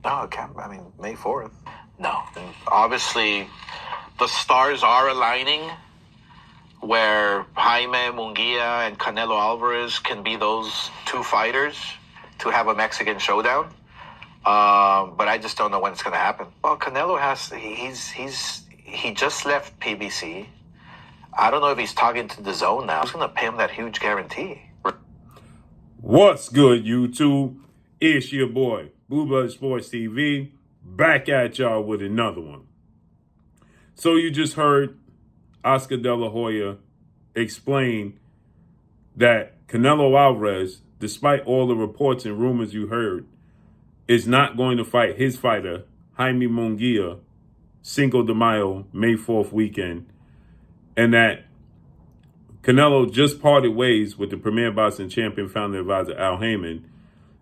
No, it can't. I mean, May 4th. No. And obviously, the stars are aligning where Jaime, Munguia, and Canelo Álvarez can be those two fighters to have a Mexican showdown. But I just don't know when it's going to happen. Well, Canelo he just left PBC. I don't know if he's talking to the Zone now. Who's going to pay him that huge guarantee? What's good, YouTube? It's your boy, Blue Blood Sports TV, back at y'all with another one. So you just heard Oscar De La Hoya explain that Canelo Álvarez, despite all the reports and rumors you heard, is not going to fight his fighter, Jaime Munguia, Cinco de Mayo, May 4th weekend, and that Canelo just parted ways with the premier boxing champion founder advisor Al Heyman,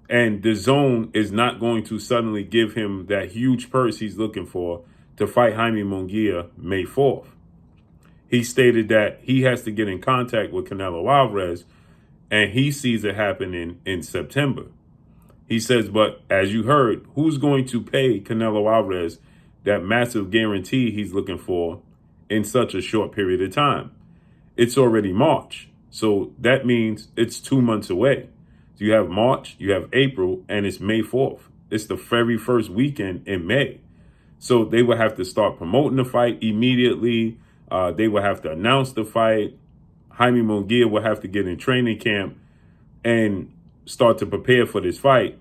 and the Zone is not going to suddenly give him that huge purse he's looking for to fight Jaime Munguia May 4th. He stated that he has to get in contact with Canelo Álvarez, and he sees it happening in September. He says, but as you heard, who's going to pay Canelo Álvarez that massive guarantee he's looking for in such a short period of time? It's already March, so that means it's 2 months away. So you have March, you have April, and it's May 4th. It's the very first weekend in May. So they will have to start promoting the fight immediately. They will have to announce the fight. Jaime Munguia will have to get in training camp and start to prepare for this fight.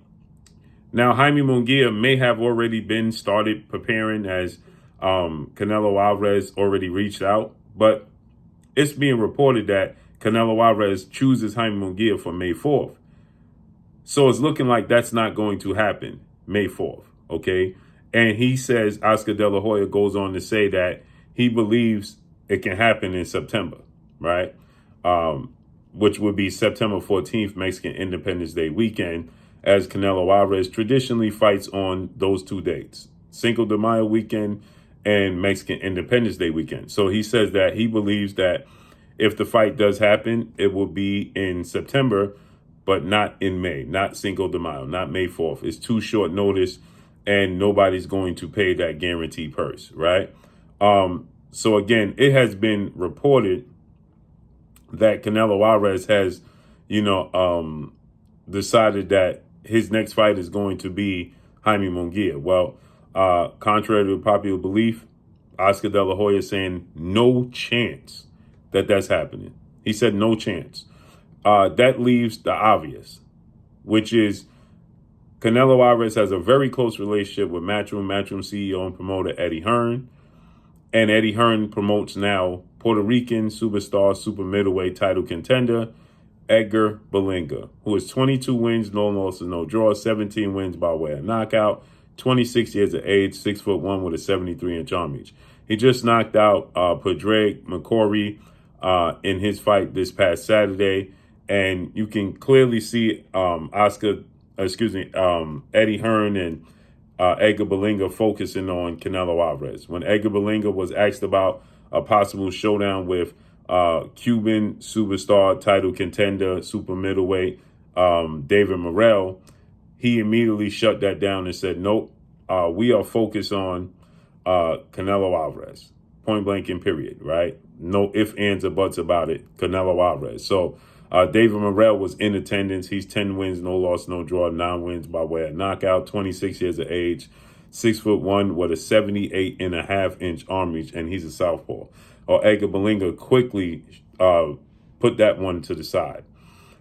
Now, Jaime Munguia may have already been started preparing as Canelo Álvarez already reached out, but it's being reported that Canelo Álvarez chooses Jaime Munguia for May 4th. So it's looking like that's not going to happen May 4th, okay? And he says, Oscar De La Hoya goes on to say that he believes it can happen in September, right? Which would be September 14th, Mexican Independence Day weekend, as Canelo Álvarez traditionally fights on those two dates, Cinco de Mayo weekend and Mexican Independence Day weekend. So he says that he believes that if the fight does happen, it will be in September, but not in May, not Cinco de Mayo, not May 4th. It's too short notice, and nobody's going to pay that guarantee purse, right? So again, it has been reported that Canelo Álvarez has, decided that his next fight is going to be Jaime Munguia. Well, contrary to popular belief, Oscar De La Hoya is saying no chance that that's happening. He said no chance. That leaves the obvious, which is Canelo Álvarez has a very close relationship with Matchroom CEO and promoter Eddie Hearn. And Eddie Hearn promotes now Puerto Rican superstar super middleweight title contender Edgar Berlanga, who has 22 wins, no losses, no draws, 17 wins by way of knockout, 26 years of age, 6'1" with a 73-inch arm reach. He just knocked out Padraig McCrory in his fight this past Saturday, and you can clearly see Eddie Hearn and Edgar Berlanga focusing on Canelo Álvarez. When Edgar Berlanga was asked about a possible showdown with Cuban superstar title contender, super middleweight, David Morrell, he immediately shut that down and said, nope, we are focused on Canelo Álvarez, point blank and period, right? No ifs, ands, or buts about it, Canelo Álvarez. So David Morrell was in attendance. He's 10 wins, no loss, no draw, 9 wins by way of knockout, 26 years of age, 6'1" with a 78.5-inch arm reach, and he's a southpaw. Edgar Berlanga quickly put that one to the side.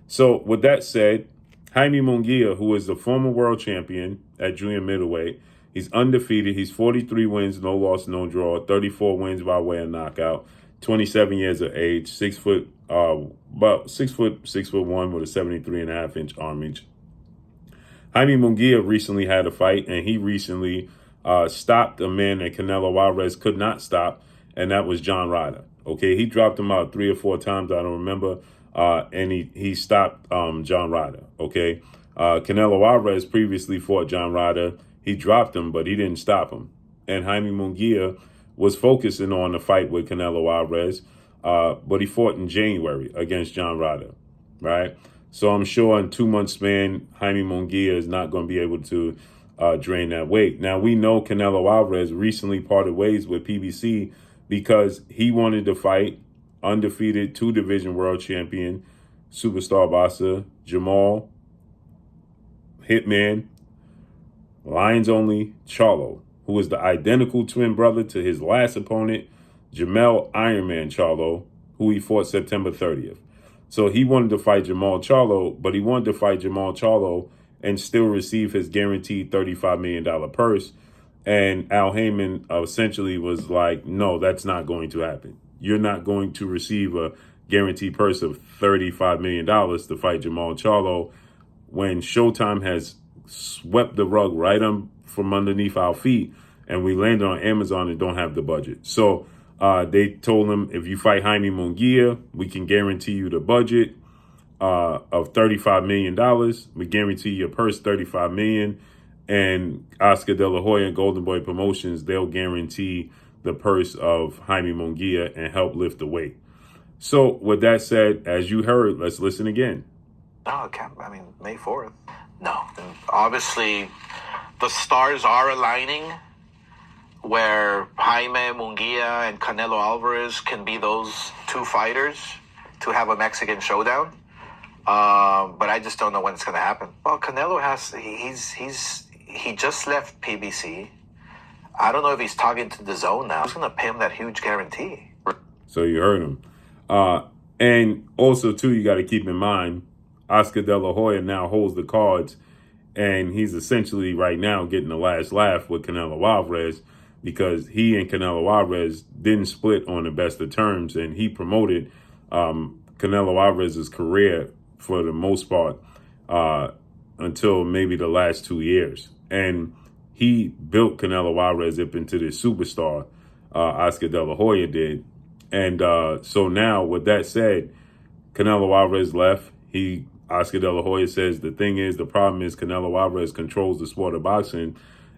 So with that said, Jaime Munguia, who is the former world champion at junior middleweight, he's undefeated. He's 43 wins, no loss, no draw, 34 wins by way of knockout, 27 years of age, 6'1" with a 73.5-inch arm reach. Jaime Munguia recently had a fight, and he recently stopped a man that Canelo Álvarez could not stop, and that was John Ryder. Okay, he dropped him out 3 or 4 times, I don't remember, and he stopped John Ryder. Okay, Canelo Álvarez previously fought John Ryder. He dropped him, but he didn't stop him. And Jaime Munguia was focusing on the fight with Canelo Álvarez, but he fought in January against John Ryder, right? So I'm sure in 2 months span, Jaime Munguia is not going to be able to drain that weight. Now, we know Canelo Álvarez recently parted ways with PBC because he wanted to fight undefeated two-division world champion, superstar boxer Jamal Hitman Lions Only Charlo, who was the identical twin brother to his last opponent, Jamel Ironman Charlo, who he fought September 30th. So he wanted to fight Jamal Charlo, but he wanted to fight Jamal Charlo and still receive his guaranteed $35 million purse. And Al Heyman essentially was like, no, that's not going to happen. You're not going to receive a guaranteed purse of $35 million to fight Jamal Charlo when Showtime has swept the rug right from underneath our feet and we landed on Amazon and don't have the budget. So they told him, if you fight Jaime Munguia, we can guarantee you the budget of $35 million. We guarantee your purse $35 million. And Oscar De La Hoya and Golden Boy Promotions, they'll guarantee the purse of Jaime Munguia and help lift the weight. So with that said, as you heard, let's listen again. No, it can't. I mean, May 4th. No. And obviously, the stars are aligning where Jaime Munguia and Canelo Álvarez can be those two fighters to have a Mexican showdown. But I just don't know when it's going to happen. Well, Canelo he just left PBC. I don't know if he's talking to the zone now. Who's going to pay him that huge guarantee? So you heard him. And also, too, you got to keep in mind, Oscar De La Hoya now holds the cards, and he's essentially right now getting the last laugh with Canelo Álvarez because he and Canelo Álvarez didn't split on the best of terms, and he promoted Canelo Álvarez's career for the most part until maybe the last 2 years. And he built Canelo Álvarez up into this superstar, Oscar De La Hoya did. And so now, with that said, Canelo Álvarez left. Oscar De La Hoya says the problem is Canelo Álvarez controls the sport of boxing,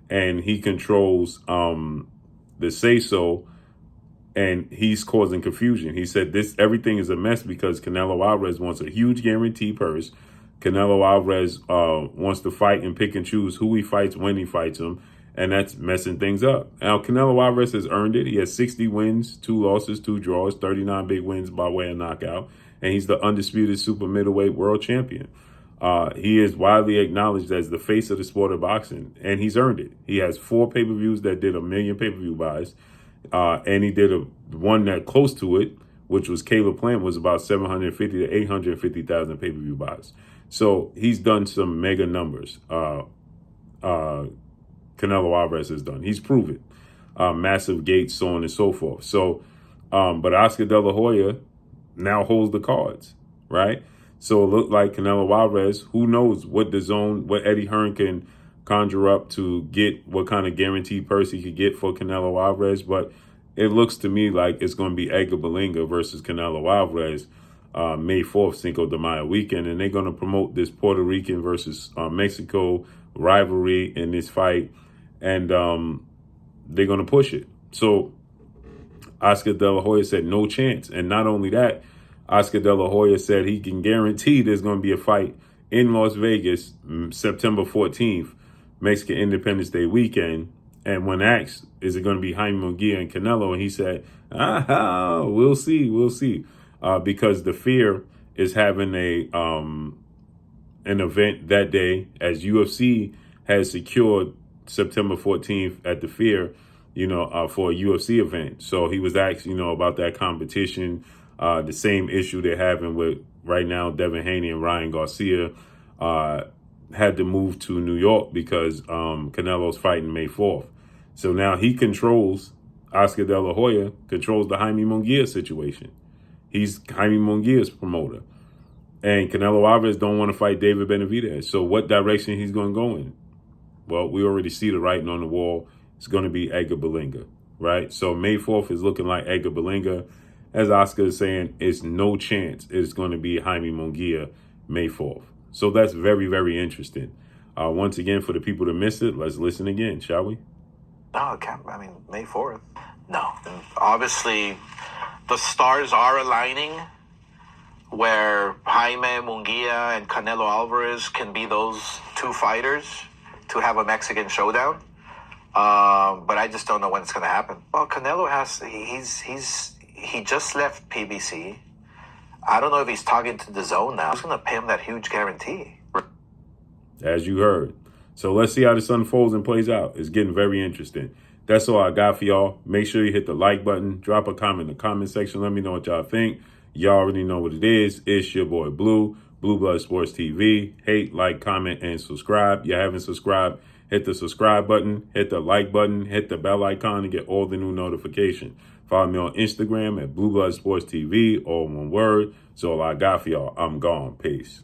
and he controls the say-so, and he's causing confusion. He said everything is a mess because Canelo Álvarez wants a huge guarantee purse. Canelo Álvarez wants to fight and pick and choose who he fights when he fights him, and that's messing things up. Now, Canelo Álvarez has earned it. He has 60 wins, 2 losses, 2 draws, 39 big wins by way of knockout, and he's the undisputed super middleweight world champion. He is widely acknowledged as the face of the sport of boxing, and he's earned it. He has 4 pay-per-views that did 1 million pay-per-view buys, and he did one that close to it, which was Caleb Plant, was about 750 to 850,000 pay-per-view buys. So he's done some mega numbers. Canelo Álvarez has done. He's proven massive gates, so on and so forth. So, but Oscar De La Hoya now holds the cards, right? So it looked like Canelo Álvarez, who knows what Eddie Hearn can conjure up to get what kind of guaranteed purse he could get for Canelo Álvarez. But it looks to me like it's going to be Edgar Berlanga versus Canelo Álvarez May 4th, Cinco de Mayo weekend. And they're going to promote this Puerto Rican versus Mexico rivalry in this fight. And they're going to push it. So Oscar De La Hoya said no chance. And not only that, Oscar De La Hoya said he can guarantee there's going to be a fight in Las Vegas September 14th, Mexican Independence Day weekend. And when asked, is it going to be Jaime Munguia and Canelo? And he said, we'll see. Because the Fear is having an event that day, as UFC has secured September 14th at the Fear, for a UFC event. So he was asked, about that competition, the same issue they're having with right now, Devin Haney and Ryan Garcia had to move to New York because Canelo's fighting May 4th. So now Oscar De La Hoya controls the Jaime Munguia situation. He's Jaime Munguia's promoter. And Canelo Álvarez don't want to fight David Benavidez. So what direction he's going to go in? Well, we already see the writing on the wall. It's going to be Edgar Berlanga, right? So May 4th is looking like Edgar Berlanga. As Oscar is saying, it's no chance it's going to be Jaime Munguia May 4th. So that's very, very interesting. Once again, for the people that missed it, let's listen again, shall we? No, it can't. I mean, May 4th. No. And obviously, the stars are aligning where Jaime Munguia and Canelo Álvarez can be those two fighters to have a Mexican showdown. But I just don't know when it's going to happen. Well, Canelo he just left PBC. I don't know if he's talking to the zone now. Who's going to pay him that huge guarantee? As you heard. So let's see how this unfolds and plays out. It's getting very interesting. That's all I got for y'all. Make sure you hit the like button. Drop a comment in the comment section. Let me know what y'all think. Y'all already know what it is. It's your boy Blue Blood Sports TV. Hate, like, comment, and subscribe. You haven't subscribed, hit the subscribe button, hit the like button, hit the bell icon to get all the new notifications. Follow me on Instagram at Blue Blood Sports TV, all one word. So all I got for y'all. I'm gone. Peace.